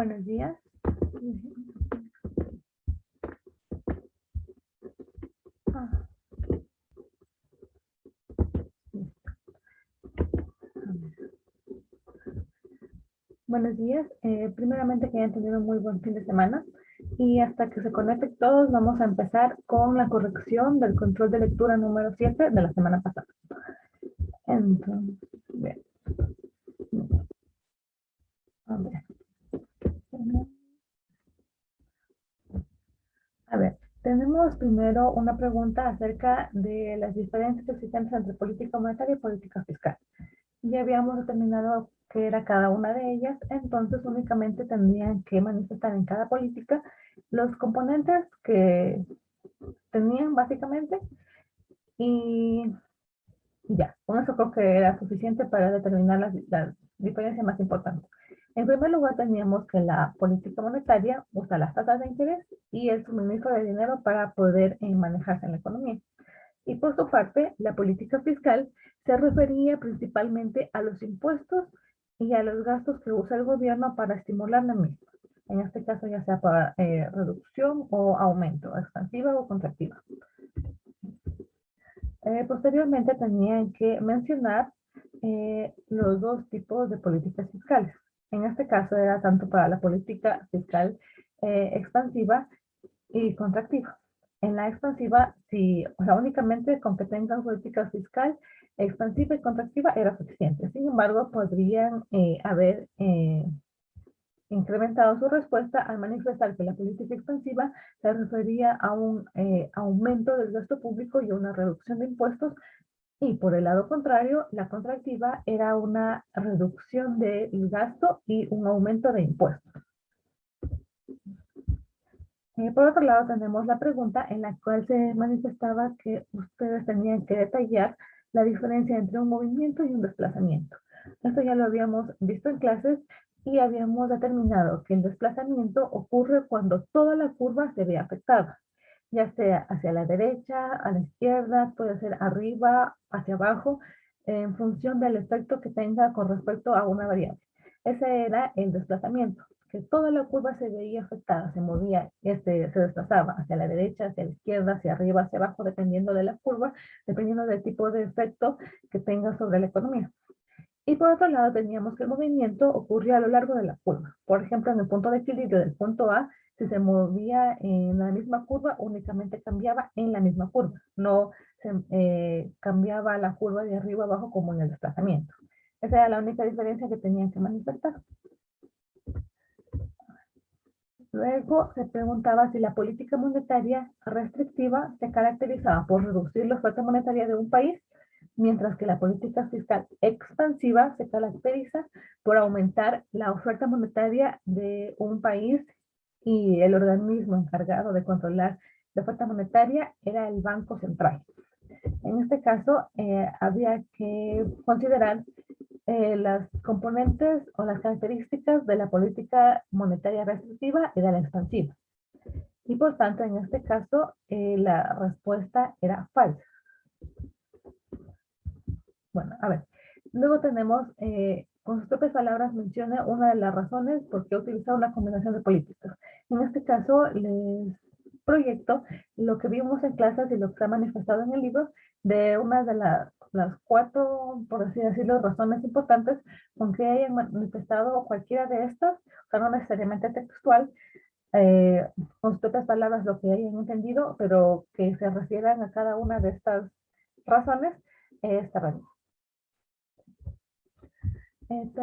Buenos días. Ah, Buenos días. Primeramente que hayan tenido un muy buen fin de semana y hasta que se conecten todos vamos a empezar con la corrección del control de lectura número 7 de la semana pasada. Entonces, bien. A ver, tenemos primero una pregunta acerca de las diferencias existentes entre política monetaria y política fiscal. Ya habíamos determinado qué era cada una de ellas, entonces únicamente tendrían que manifestar en cada política los componentes que tenían básicamente y ya, con eso creo que era suficiente para determinar las diferencias más importantes. En primer lugar teníamos que la política monetaria usa las tasas de interés y el suministro de dinero para poder manejarse en la economía. Y por su parte, la política fiscal se refería principalmente a los impuestos y a los gastos que usa el gobierno para estimular la misma. En este caso, ya sea para reducción o aumento, expansiva o contractiva. Posteriormente, tenían que mencionar los dos tipos de políticas fiscales. En este caso, era tanto para la política fiscal expansiva y contractiva. En la expansiva, si, o sea, únicamente con que tengan política fiscal expansiva y contractiva era suficiente. Sin embargo, podrían haber incrementado su respuesta al manifestar que la política expansiva se refería a un aumento del gasto público y una reducción de impuestos, y por el lado contrario, la contractiva era una reducción del gasto y un aumento de impuestos. Por otro lado, tenemos la pregunta en la cual se manifestaba que ustedes tenían que detallar la diferencia entre un movimiento y un desplazamiento. Esto ya lo habíamos visto en clases y habíamos determinado que el desplazamiento ocurre cuando toda la curva se ve afectada, ya sea hacia la derecha, a la izquierda, puede ser arriba, hacia abajo, en función del efecto que tenga con respecto a una variable. Ese era el desplazamiento, que toda la curva se veía afectada, se movía, se desplazaba hacia la derecha, hacia la izquierda, hacia arriba, hacia abajo, dependiendo de la curva, dependiendo del tipo de efecto que tenga sobre la economía. Y por otro lado teníamos que el movimiento ocurría a lo largo de la curva. Por ejemplo, en el punto de equilibrio del punto A, si se movía en la misma curva, únicamente cambiaba en la misma curva. No se cambiaba la curva de arriba a abajo como en el desplazamiento. Esa era la única diferencia que tenían que manifestar. Luego se preguntaba si la política monetaria restrictiva se caracterizaba por reducir la oferta monetaria de un país, mientras que la política fiscal expansiva se caracteriza por aumentar la oferta monetaria de un país, y el organismo encargado de controlar la oferta monetaria era el Banco Central. En este caso, había que considerar las componentes o las características de la política monetaria restrictiva y de la expansiva. Y por tanto, en este caso, la respuesta era falsa. Bueno, a ver. Luego tenemos, con sus propias palabras, menciona una de las razones por qué utiliza una combinación de políticas. En este caso, les proyecto lo que vimos en clases y lo que se ha manifestado en el libro de una de las cuatro, por así decirlo, razones importantes con que hayan manifestado cualquiera de estas, o sea, no necesariamente textual, con sus propias palabras lo que hayan entendido, pero que se refieran a cada una de estas razones, esta razón.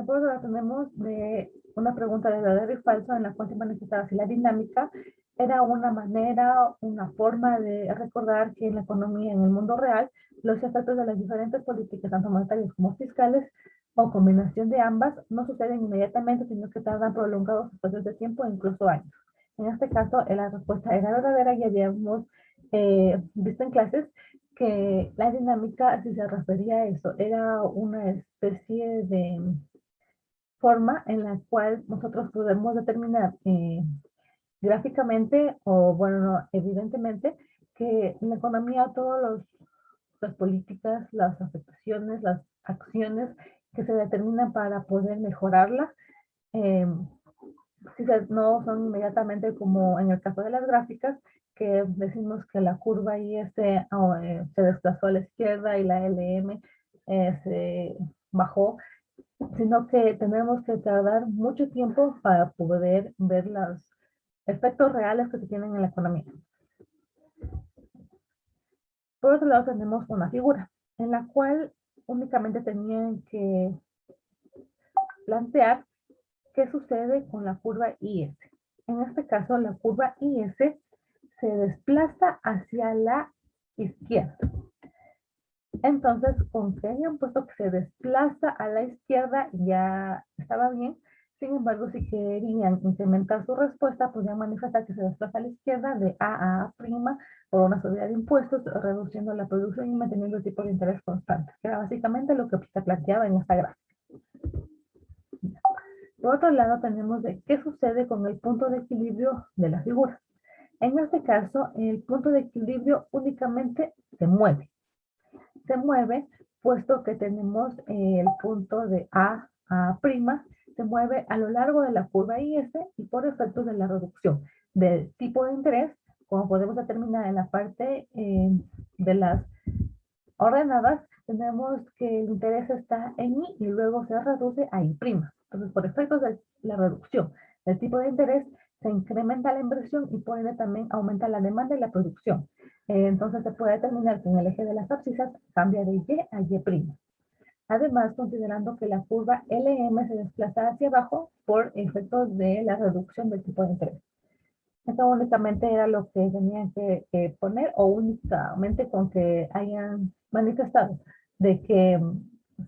Por otro tenemos de una pregunta de verdadero y falso en la cual se manifestaba si la dinámica era una manera, una forma de recordar que en la economía, en el mundo real, los efectos de las diferentes políticas, tanto monetarias como fiscales, o combinación de ambas, no suceden inmediatamente, sino que tardan prolongados espacios de tiempo, incluso años. En este caso, la respuesta era verdadera y habíamos visto en clases que la dinámica, si se refería a eso, era una especie de forma en la cual nosotros podemos determinar gráficamente o, bueno, no, evidentemente, que en la economía todas las políticas, las afectaciones, las acciones que se determinan para poder mejorarla, no son inmediatamente como en el caso de las gráficas, que decimos que la curva IS se desplazó a la izquierda y la LM se bajó, sino que tenemos que tardar mucho tiempo para poder ver los efectos reales que se tienen en la economía. Por otro lado, tenemos una figura en la cual únicamente tenían que plantear qué sucede con la curva IS. En este caso, la curva IS se desplaza hacia la izquierda. Entonces, con que hayan puesto que se desplaza a la izquierda, ya estaba bien. Sin embargo, si querían incrementar su respuesta, podían manifestar que se desplaza a la izquierda de A a A' por una subida de impuestos, reduciendo la producción y manteniendo el tipo de interés constante, que era básicamente lo que se planteaba en esta gráfica. Por otro lado, tenemos de qué sucede con el punto de equilibrio de la figura. En este caso, el punto de equilibrio únicamente se mueve. Se mueve puesto que tenemos el punto de A a', se mueve a lo largo de la curva IS y por efectos de la reducción del tipo de interés, como podemos determinar en la parte de las ordenadas, tenemos que el interés está en I y luego se reduce a I'. Entonces, por efectos de la reducción del tipo de interés, se incrementa la inversión y por ende también aumenta la demanda y la producción. Entonces, se puede determinar que en el eje de las abscisas cambia de Y a Y'. Además, considerando que la curva LM se desplaza hacia abajo por efectos de la reducción del tipo de interés. Eso únicamente era lo que tenían que poner, o únicamente con que hayan manifestado de que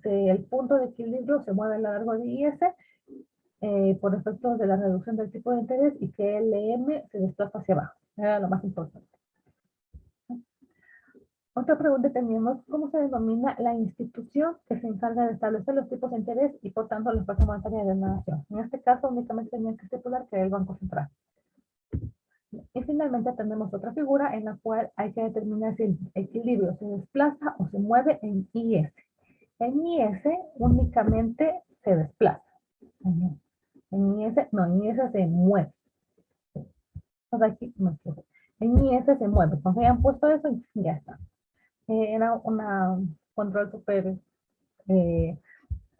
el punto de equilibrio se mueve a lo largo de IS por efecto de la reducción del tipo de interés y que LM se desplaza hacia abajo. Era lo más importante. Otra pregunta teníamos, ¿cómo se denomina la institución que se encarga de establecer los tipos de interés y por tanto la fuerza monetaria de la nación? En este caso únicamente tenían que estipular que era el Banco Central. Y finalmente tenemos otra figura en la cual hay que determinar si el equilibrio se desplaza o se mueve en IS. En IS únicamente se desplaza. En IS, no, en IS se mueve. Entonces aquí me equivoco. En IS se mueve. Cuando hayan puesto eso, ya está. Era un control súper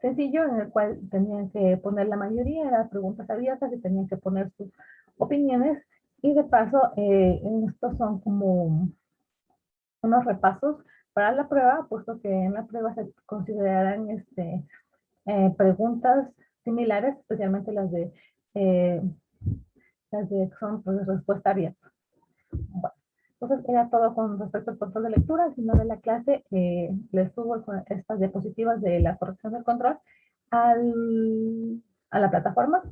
sencillo en el cual tenían que poner la mayoría de las preguntas abiertas y tenían que poner sus opiniones. Y de paso, estos son como unos repasos para la prueba, puesto que en la prueba se considerarán preguntas similares, especialmente eh, las de son pues, respuesta abierta. Bueno, entonces era todo con respecto al control de lectura. Al final de la clase les subo estas diapositivas de la corrección del control a la plataforma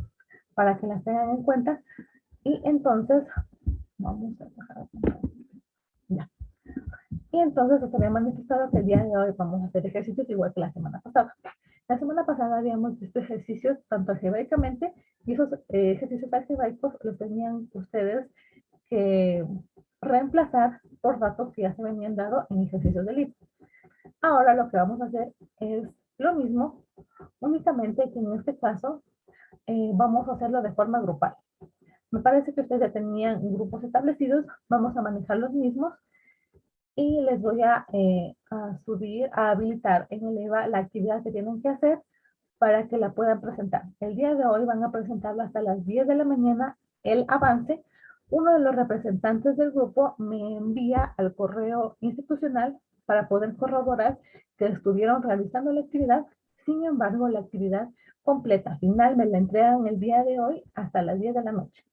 para que las tengan en cuenta. Y entonces, vamos a dejar ya. Y entonces se había manifestado que el día de hoy vamos a hacer ejercicios igual que la semana pasada. La semana pasada habíamos visto ejercicios tanto algebraicamente y esos ejercicios algebraicos los tenían ustedes que reemplazar por datos que ya se venían dado en ejercicios de libro. Ahora lo que vamos a hacer es lo mismo, únicamente que en este caso vamos a hacerlo de forma grupal. Me parece que ustedes ya tenían grupos establecidos, vamos a manejar los mismos y les voy a subir, a habilitar en el EVA la actividad que tienen que hacer para que la puedan presentar. El día de hoy van a presentarlo hasta las 10 de la mañana el avance. Uno de los representantes del grupo me envía al correo institucional para poder corroborar que estuvieron realizando la actividad. Sin embargo, la actividad completa final me la entregan el día de hoy hasta las 10 de la noche.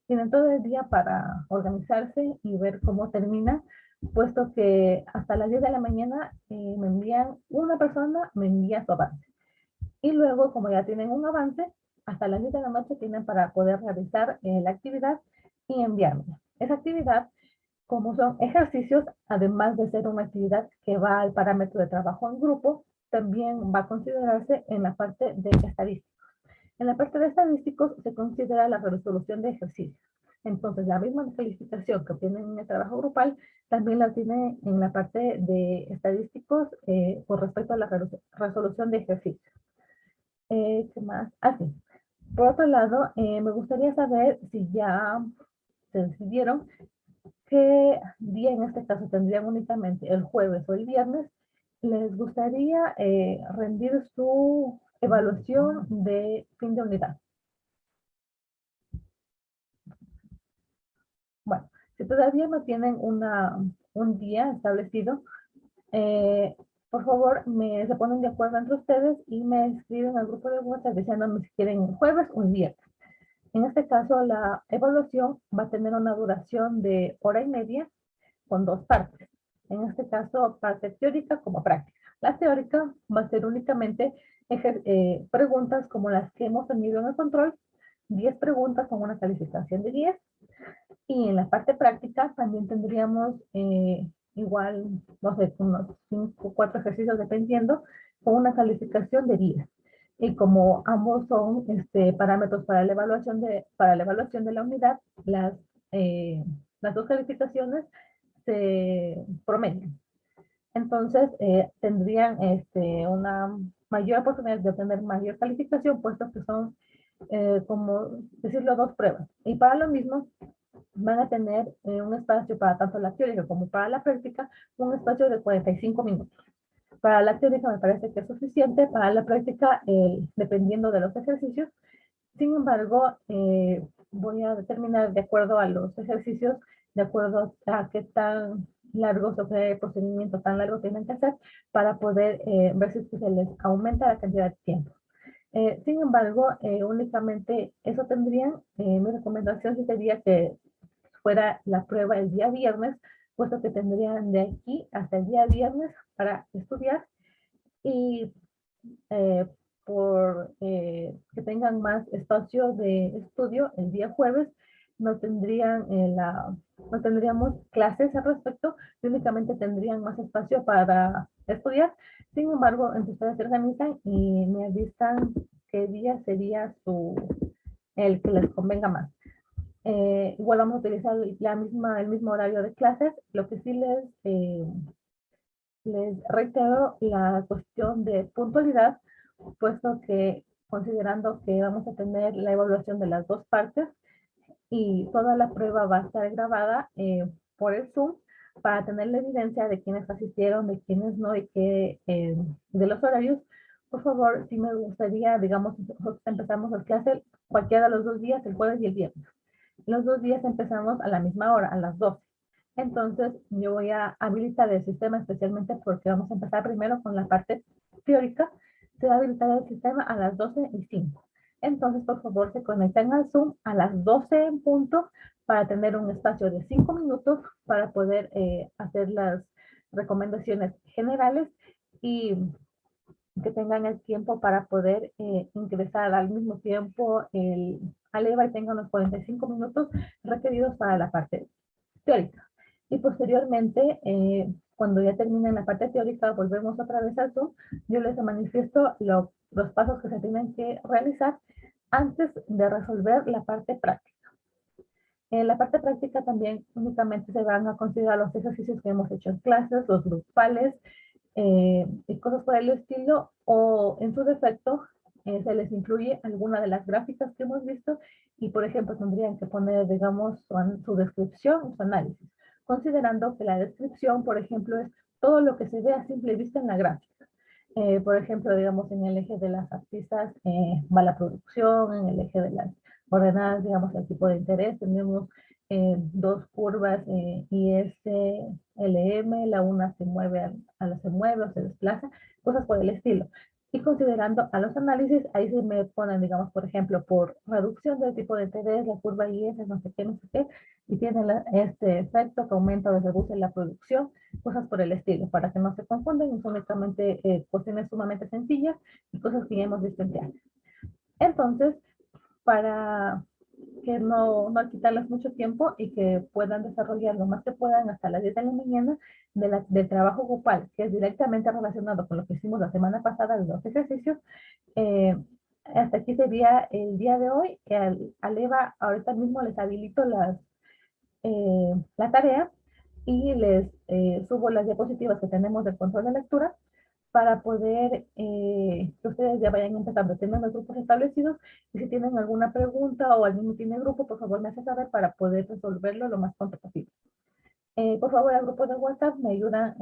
Tienen todo el día para organizarse y ver cómo termina, puesto que hasta las 10 de la mañana me envían una persona, me envía su avance. Y luego, como ya tienen un avance, hasta las 10 de la noche tienen para poder realizar la actividad y enviármela. Esa actividad, como son ejercicios, además de ser una actividad que va al parámetro de trabajo en grupo, también va a considerarse en la parte de estadísticos. En la parte de estadísticos se considera la resolución de ejercicios. Entonces, la misma calificación que obtienen en el trabajo grupal, también la tiene en la parte de estadísticos con respecto a la resolución de ejercicios. ¿Qué más? Así. Por otro lado, me gustaría saber si ya se decidieron qué día en este caso tendrían únicamente el jueves o el viernes. ¿Les gustaría rendir su evaluación de fin de unidad? Bueno, si todavía no tienen un día establecido, eh, por favor, se ponen de acuerdo entre ustedes y me escriben al grupo de WhatsApp diciéndome si quieren un jueves o un viernes. En este caso, la evaluación va a tener una duración de hora y media con dos partes. En este caso, parte teórica como práctica. La teórica va a ser únicamente preguntas como las que hemos tenido en el control, 10 preguntas con una calificación de 10. Y en la parte práctica también tendríamos igual, no sé, unos 5 o 4 ejercicios dependiendo, con una calificación de 10. Y como ambos son parámetros para la evaluación de la unidad, las dos calificaciones se promedian. Entonces, tendrían una mayor oportunidad de obtener mayor calificación, puesto que son, como decirlo, dos pruebas. Y para lo mismo, van a tener un espacio para tanto la teórica como para la práctica, un espacio de 45 minutos. Para la teórica me parece que es suficiente, para la práctica, dependiendo de los ejercicios. Sin embargo, voy a determinar de acuerdo a los ejercicios, de acuerdo a qué tan largos o qué procedimiento tan largo tienen que hacer para poder ver si se les aumenta la cantidad de tiempo. Sin embargo, únicamente eso tendrían. Mi recomendación sí sería que fuera la prueba el día viernes, puesto que tendrían de aquí hasta el día viernes para estudiar y eh, por que tengan más espacio de estudio el día jueves, no tendrían no tendríamos clases al respecto y únicamente tendrían más espacio para estudiar. Sin embargo, entre ustedes se organizan y me avisan qué día sería el que les convenga más. Igual vamos a utilizar el mismo horario de clases. Lo que sí les reitero la cuestión de puntualidad, puesto que considerando que vamos a tener la evaluación de las dos partes y toda la prueba va a estar grabada por el Zoom para tener la evidencia de quienes asistieron, de quienes no y de los horarios. Por favor, sí me gustaría, digamos, empezamos las clases cualquiera de los dos días, el jueves y el viernes. Los dos días empezamos a la misma hora, a las 12. Entonces, yo voy a habilitar el sistema especialmente porque vamos a empezar primero con la parte teórica. Se va a habilitar el sistema a las 12:05. Entonces, por favor, se conecten al Zoom a las 12 en punto para tener un espacio de 5 minutos para poder hacer las recomendaciones generales y que tengan el tiempo para poder ingresar al mismo tiempo al EVA y tengan los 45 minutos requeridos para la parte teórica. Y posteriormente, cuando ya terminen la parte teórica, volvemos otra vez al Zoom. Yo les manifiesto los pasos que se tienen que realizar antes de resolver la parte práctica. En la parte práctica también únicamente se van a considerar los ejercicios que hemos hecho en clases, los grupales y cosas por el estilo, o en su defecto se les incluye alguna de las gráficas que hemos visto y, por ejemplo, tendrían que poner, digamos, su descripción, su análisis, considerando que la descripción, por ejemplo, es todo lo que se ve a simple vista en la gráfica. Por ejemplo, digamos, en el eje de las abscisas va la producción, en el eje de las ordenadas, digamos, el tipo de interés, tenemos dos curvas IS-LM, la una se mueve, se mueve o se desplaza, cosas por el estilo. Y considerando a los análisis, ahí se me ponen, digamos, por ejemplo, por reducción del tipo de interés, la curva IS, no sé qué, no sé qué, y tiene este efecto que aumenta o reduce la producción, cosas por el estilo, para que no se confunden, son únicamente cuestiones sumamente sencillas y cosas que ya hemos visto en clase. Entonces, para que no quitarles mucho tiempo y que puedan desarrollar lo más que puedan hasta las 10 de la mañana del trabajo grupal, que es directamente relacionado con lo que hicimos la semana pasada, de los ejercicios. eh, Hasta aquí sería el día de hoy. Al EVA ahorita mismo les habilito la tarea y les subo las diapositivas que tenemos del control de lectura para poder que ustedes ya vayan empezando. Tienen los grupos establecidos y si tienen alguna pregunta o alguien no tiene grupo, por favor me hace saber para poder resolverlo lo más pronto posible. Por favor, al grupo de WhatsApp me ayudan,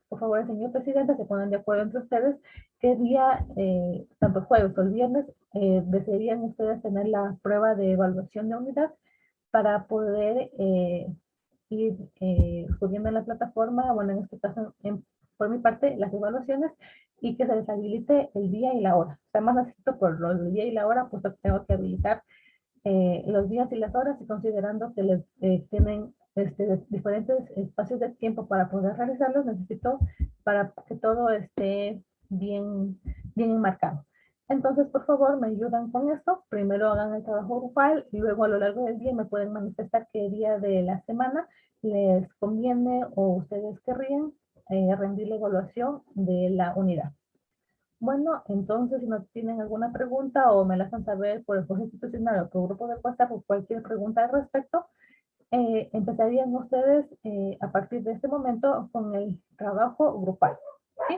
por favor, el señor presidente, se ponen de acuerdo entre ustedes qué día, tanto jueves o el viernes, desearían ustedes tener la prueba de evaluación de unidad para poder ir subiendo en la plataforma, bueno, en este caso, por mi parte, las evaluaciones y que se les habilite el día y la hora. O sea, más necesito por el día y la hora, pues tengo que habilitar los días y las horas y considerando que les tienen diferentes espacios de tiempo para poder realizarlos, necesito para que todo esté bien enmarcado. Entonces, por favor, me ayudan con esto. Primero hagan el trabajo grupal y luego a lo largo del día me pueden manifestar qué día de la semana les conviene o ustedes querrían rendir la evaluación de la unidad. Bueno, entonces si no tienen alguna pregunta o me la hacen saber por el correo institucional o por grupo de WhatsApp o cualquier pregunta al respecto, empezarían ustedes a partir de este momento con el trabajo grupal. ¿Sí?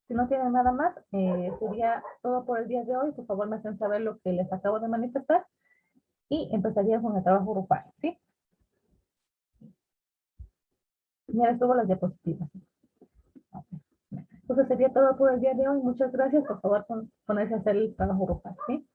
Si no tienen nada más, sería todo por el día de hoy. Por favor, me hacen saber lo que les acabo de manifestar y empezarían con el trabajo grupal. ¿Sí? Ya les subo las diapositivas. Entonces sería todo por el día de hoy. Muchas gracias. Por favor, ponerse a hacer el trabajo grupal. ¿Sí?